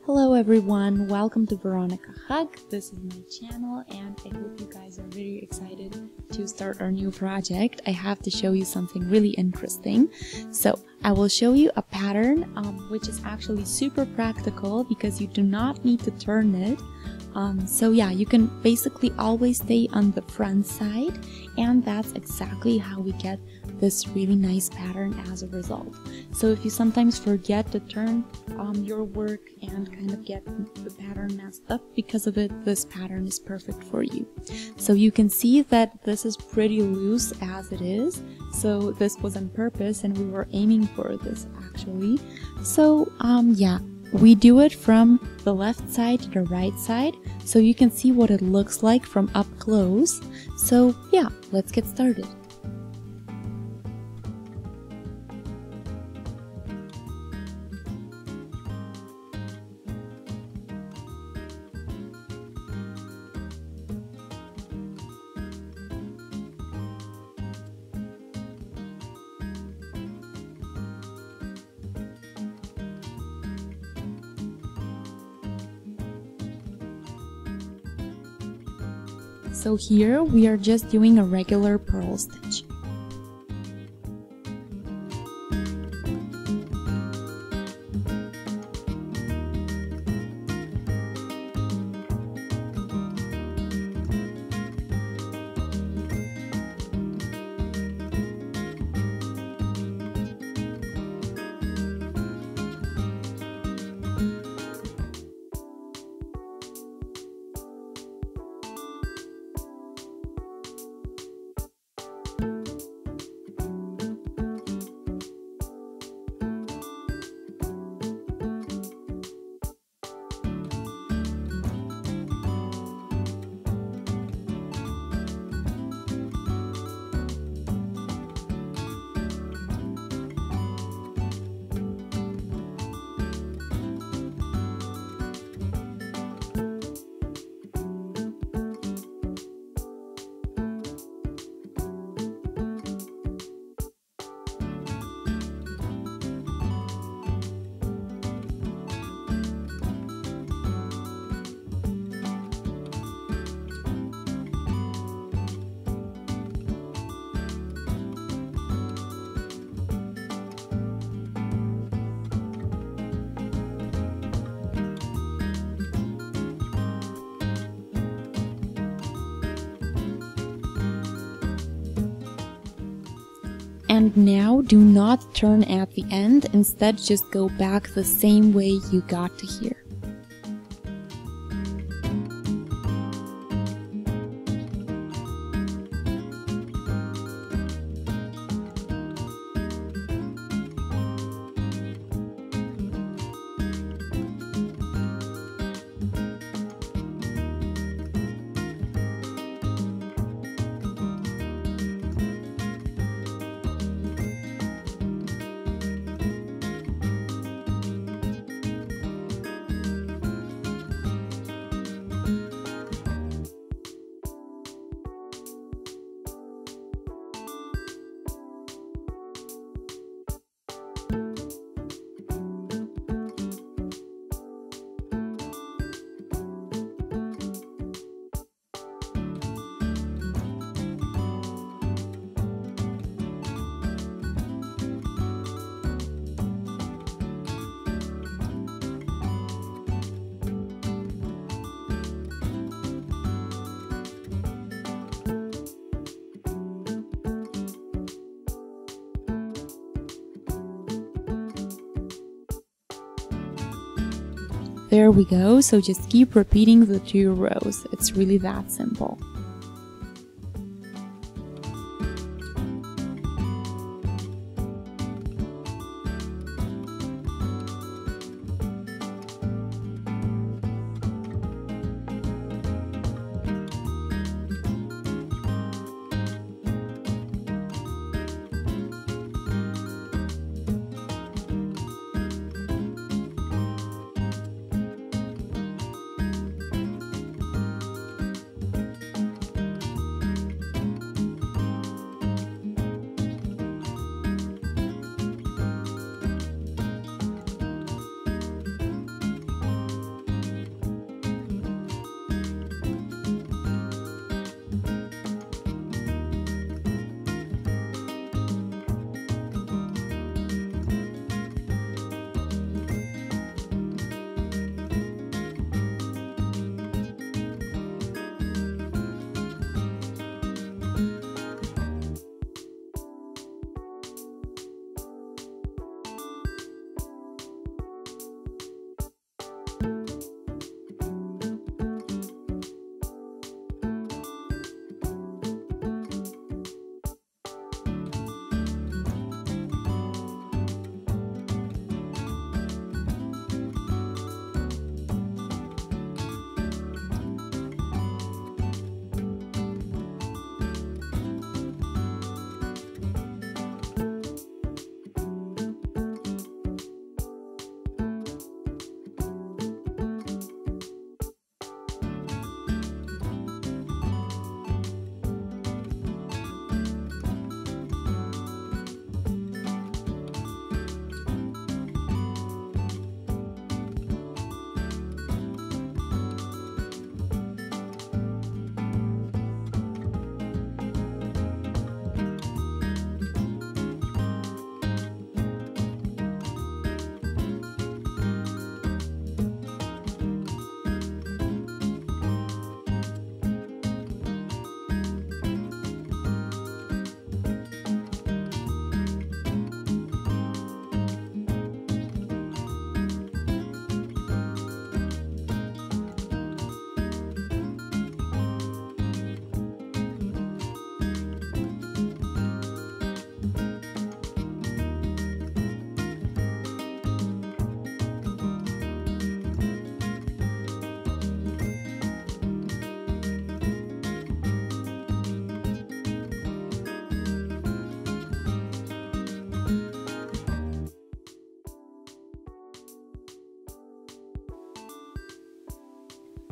Hello everyone, welcome to Veronica Hug. This is my channel and I hope you guys are very excited to start our new project. I have to show you something really interesting. So I will show you a pattern which is actually super practical because you do not need to turn it. So yeah, you can basically always stay on the front side, and that's exactly how we get this really nice pattern as a result. So if you sometimes forget to turn your work and kind of get the pattern messed up because of it, this pattern is perfect for you. So you can see that this is pretty loose as it is, so this was on purpose and we were aiming for this actually. So yeah, we do it from the left side to the right side so you can see what it looks like from up close. So yeah, let's get started. So here we are just doing a regular purl stitch. And now do not turn at the end, instead just go back the same way you got to here. There we go, so just keep repeating the 2 rows. It's really that simple.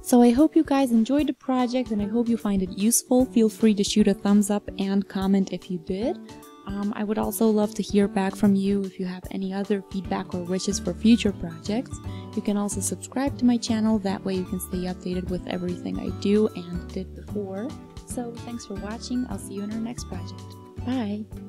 So I hope you guys enjoyed the project and I hope you find it useful. Feel free to shoot a thumbs up and comment if you did. I would also love to hear back from you if you have any other feedback or wishes for future projects. You can also subscribe to my channel, that way you can stay updated with everything I do and did before. So thanks for watching, I'll see you in our next project. Bye!